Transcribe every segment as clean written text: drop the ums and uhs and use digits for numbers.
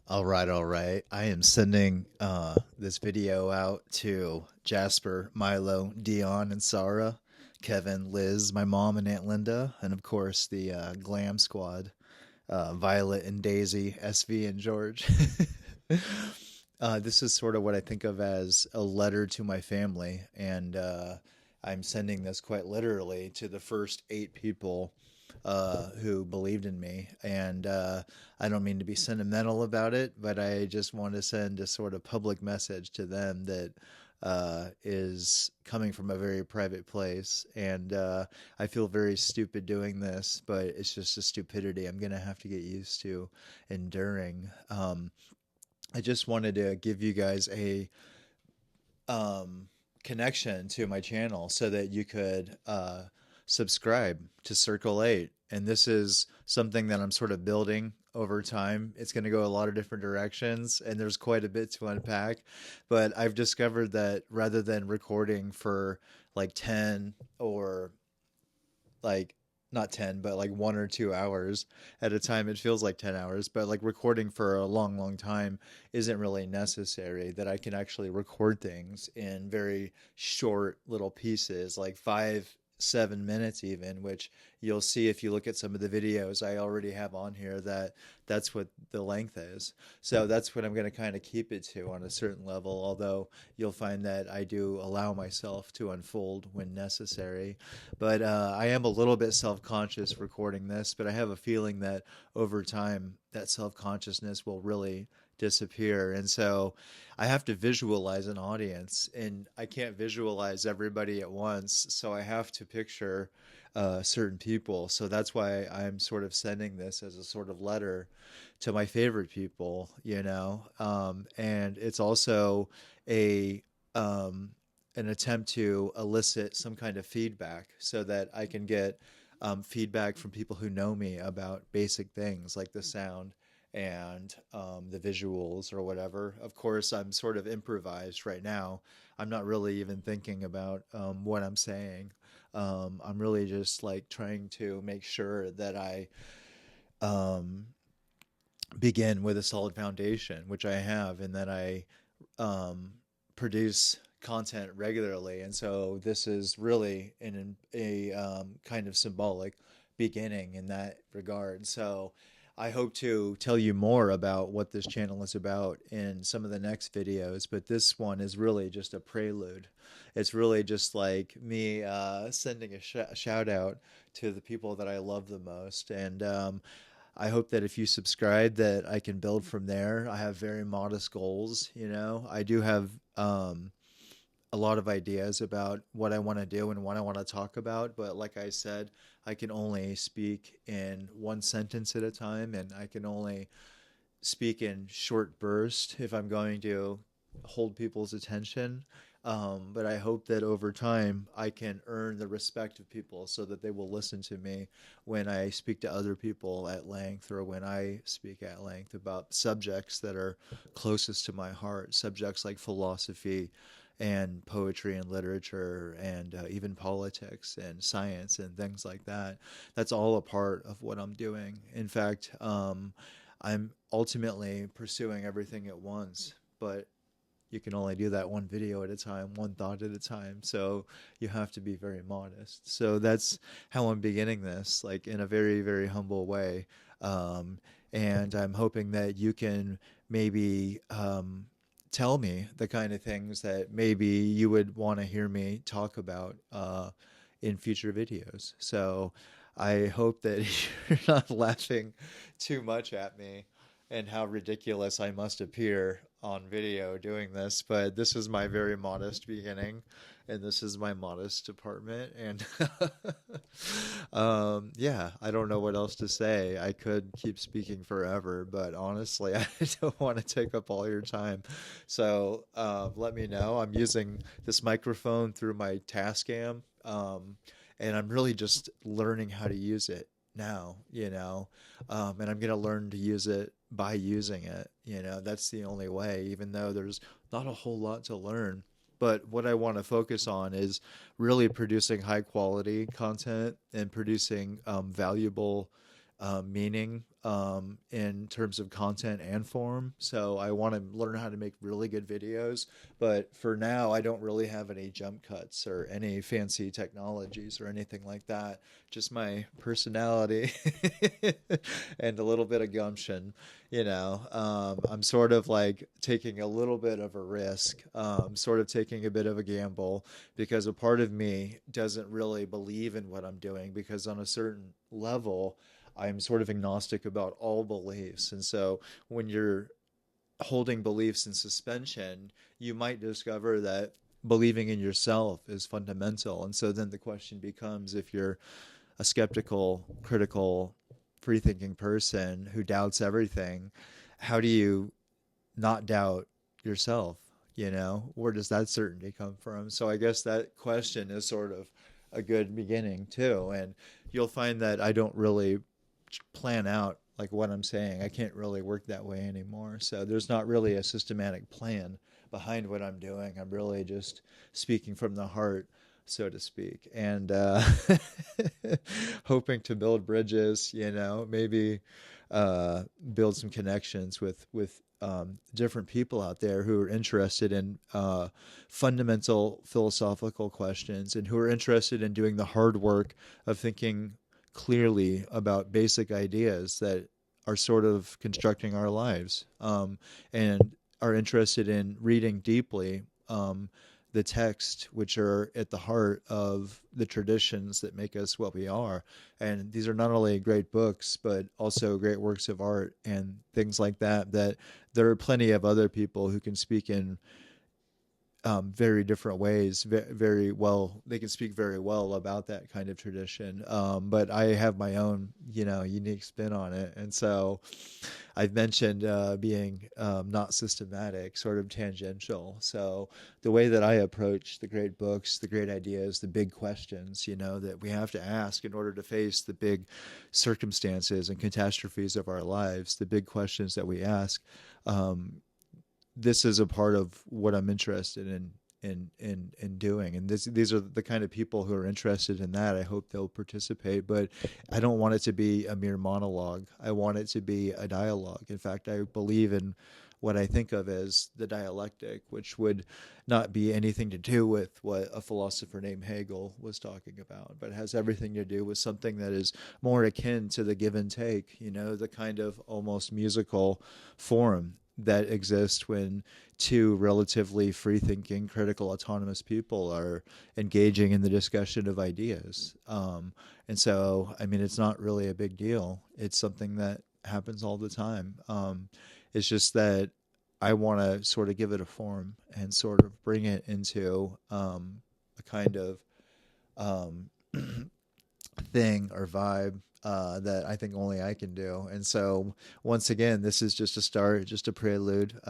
All right, all right. I am sending this video out to Jasper, Milo, Dion, and Sarah, Kevin, Liz, my mom, and Aunt Linda, and of course the Glam Squad, Violet and Daisy, SV, and George. This is sort of what I think of as a letter to my family, and I'm sending this quite literally to the first 8 people who believed in me. And I don't mean to be sentimental about it, but I just want to send a sort of public message to them that is coming from a very private place. And I feel very stupid doing this, but it's just a stupidity I'm going to have to get used to enduring. I just wanted to give you guys a um, connection to my channel so that you could subscribe to Circle 8. And this is something that I'm sort of building over time. It's going to go a lot of different directions, and there's quite a bit to unpack. But I've discovered that rather than recording for like 10 or like not 10 but like 1 or 2 hours at a time, it feels like 10 hours, but like recording for a long long time isn't really necessary, that I can actually record things in very short little pieces, like 5 7 minutes even, which you'll see if you look at some of the videos I already have on here, that that's what the length is. So that's what I'm going to kind of keep it to on a certain level, although you'll find that I do allow myself to unfold when necessary. But I am a little bit self conscious recording this, but I have a feeling that over time that self consciousness will really disappear. And so I have to visualize an audience, and I can't visualize everybody at once. So I have to picture certain people. So that's why I'm sort of sending this as a sort of letter to my favorite people, you know. And it's also a um, an attempt to elicit some kind of feedback so that I can get feedback from people who know me about basic things like the sound and the visuals or whatever. Of course, I'm sort of improvised right now. I'm not really even thinking about what I'm saying. I'm really just like trying to make sure that I um, begin with a solid foundation, which I have, and that I um, produce content regularly. And so this is really a kind of symbolic beginning in that regard. So I hope to tell you more about what this channel is about in some of the next videos, but this one is really just a prelude. It's really just like me sending a shout out to the people that I love the most. And I hope that if you subscribe, that I can build from there. I have very modest goals, you know. I do have a lot of ideas about what I want to do and what I want to talk about, but like I said, I can only speak in one sentence at a time, and I can only speak in short bursts if I'm going to hold people's attention. But I hope that over time I can earn the respect of people so that they will listen to me when I speak to other people at length, or when I speak at length about subjects that are closest to my heart, subjects like philosophy and poetry and literature and even politics and science and things like that. That's all a part of what I'm doing. In fact, I'm ultimately pursuing everything at once, but you can only do that one video at a time, one thought at a time. So you have to be very modest. So that's how I'm beginning this, like in a very, very humble way. Um, and I'm hoping that you can maybe tell me the kind of things that maybe you would want to hear me talk about in future videos. So I hope that you're not laughing too much at me and how ridiculous I must appear on video doing this, but this is my very modest beginning, and this is my modest apartment. And yeah, I don't know what else to say. I could keep speaking forever, but honestly, I don't want to take up all your time. So let me know. I'm using this microphone through my Tascam, and I'm really just learning how to use it now, you know, and I'm going to learn to use it by using it. You know, that's the only way, even though there's not a whole lot to learn. But what I want to focus on is really producing high quality content and producing valuable meaning in terms of content and form. So I want to learn how to make really good videos. But for now, I don't really have any jump cuts or any fancy technologies or anything like that. Just my personality and a little bit of gumption. I'm sort of like taking a little bit of a risk, sort of taking a bit of a gamble because a part of me doesn't really believe in what I'm doing because on a certain level, I'm sort of agnostic about all beliefs. And so when you're holding beliefs in suspension, you might discover that believing in yourself is fundamental. And so then the question becomes, if you're a skeptical, critical, free thinking person who doubts everything, how do you not doubt yourself? Where does that certainty come from? So I guess that question is sort of a good beginning too. And you'll find that I don't really plan out like what I'm saying. I can't really work that way anymore. So there's not really a systematic plan behind what I'm doing. I'm really just speaking from the heart, so to speak, and hoping to build bridges. Maybe build some connections with different people out there who are interested in fundamental philosophical questions and who are interested in doing the hard work of thinking clearly about basic ideas that are sort of constructing our lives, and are interested in reading deeply the text, which are at the heart of the traditions that make us what we are. And these are not only great books, but also great works of art and things like that, that there are plenty of other people who can speak in very different ways, very well. They can speak very well about that kind of tradition. But I have my own, unique spin on it. And so I've mentioned being not systematic, sort of tangential. So the way that I approach the great books, the great ideas, the big questions, that we have to ask in order to face the big circumstances and catastrophes of our lives, the big questions that we ask, this is a part of what I'm interested in doing. And these are the kind of people who are interested in that. I hope they'll participate, but I don't want it to be a mere monologue. I want it to be a dialogue. In fact, I believe in what I think of as the dialectic, which would not be anything to do with what a philosopher named Hegel was talking about, but it has everything to do with something that is more akin to the give and take, the kind of almost musical form that exists when two relatively free thinking, critical, autonomous people are engaging in the discussion of ideas. And so, I mean, it's not really a big deal. It's something that happens all the time. It's just that I want to sort of give it a form and sort of bring it into a kind of um, thing or vibe that I think only I can do. And so, once again, this is just a start, just a prelude.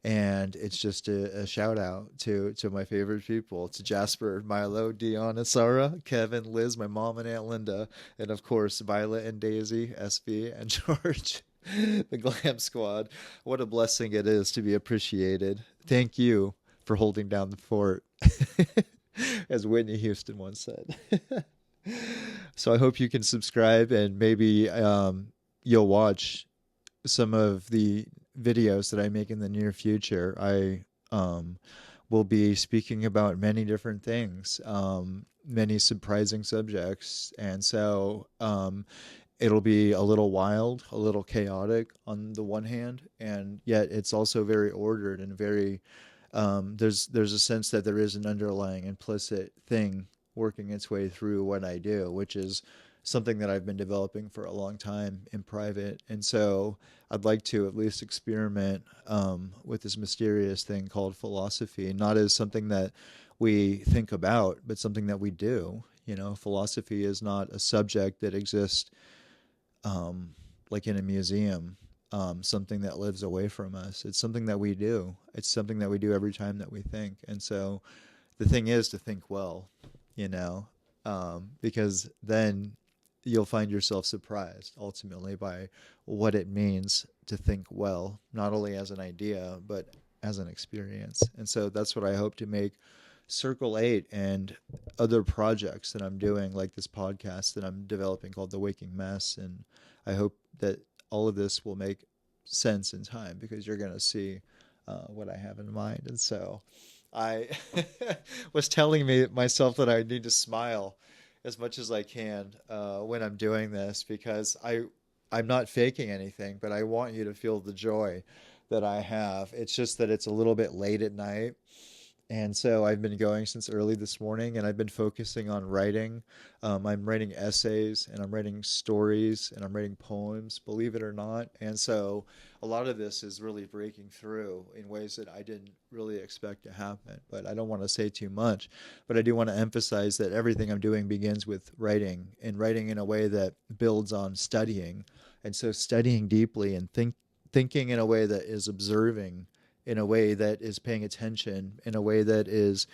And it's just a shout out to my favorite people, to Jasper, Milo, Dion, and Sarah, Kevin, Liz, my mom and Aunt Linda, and of course Violet and Daisy, SB, and George, the Glam Squad. What a blessing it is to be appreciated. Thank you for holding down the fort, as Whitney Houston once said. So I hope you can subscribe, and maybe you'll watch some of the videos that I make in the near future. I will be speaking about many different things, many surprising subjects. And so it'll be a little wild, a little chaotic on the one hand, and yet it's also very ordered and very, there's a sense that there is an underlying implicit thing working its way through what I do, which is something that I've been developing for a long time in private. And so I'd like to at least experiment with this mysterious thing called philosophy, not as something that we think about, but something that we do. Philosophy is not a subject that exists like in a museum, something that lives away from us. It's something that we do. It's something that we do every time that we think. And so the thing is to think well, because then you'll find yourself surprised ultimately by what it means to think well, not only as an idea, but as an experience. And so that's what I hope to make Circle 8 and other projects that I'm doing, like this podcast that I'm developing called The Waking Mess. And I hope that all of this will make sense in time, because you're going to see what I have in mind. And so I was telling me myself that I need to smile as much as I can when I'm doing this, because I'm not faking anything, but I want you to feel the joy that I have. It's just that it's a little bit late at night, and so I've been going since early this morning, and I've been focusing on writing. I'm writing essays, and I'm writing stories, and I'm writing poems, believe it or not. And so a lot of this is really breaking through in ways that I didn't really expect to happen. But I don't want to say too much. But I do want to emphasize that everything I'm doing begins with writing, and writing in a way that builds on studying. And so studying deeply and thinking in a way that is observing, in a way that is paying attention, in a way that is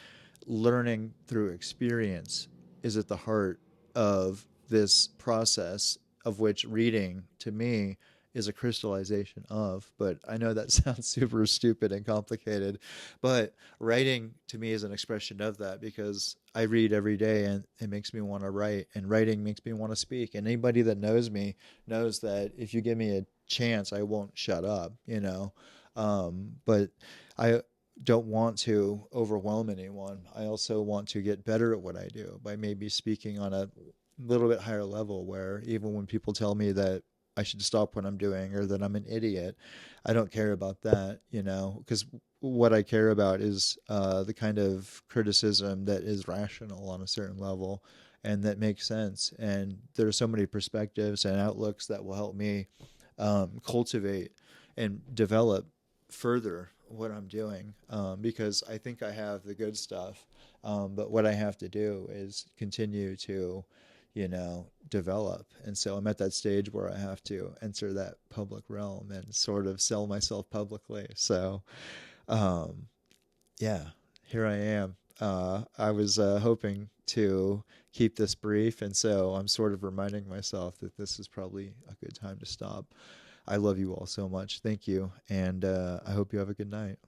learning through experience, is at the heart of this process, of which reading to me is a crystallization of. But I know that sounds super stupid and complicated, but writing to me is an expression of that, because I read every day and it makes me want to write, and writing makes me want to speak. And anybody that knows me knows that if you give me a chance, I won't shut up, you know. But I don't want to overwhelm anyone. I also want to get better at what I do by maybe speaking on a little bit higher level, where even when people tell me that I should stop what I'm doing or that I'm an idiot, I don't care about that, you know, because what I care about is the kind of criticism that is rational on a certain level and that makes sense. And there are so many perspectives and outlooks that will help me cultivate and develop further what I'm doing, because I think I have the good stuff. But what I have to do is continue to, you know, develop. And so I'm at that stage where I have to enter that public realm and sort of sell myself publicly. So, um, yeah, here I am. I was hoping to keep this brief, and so I'm sort of reminding myself that this is probably a good time to stop. I love you all so much. Thank you, and I hope you have a good night.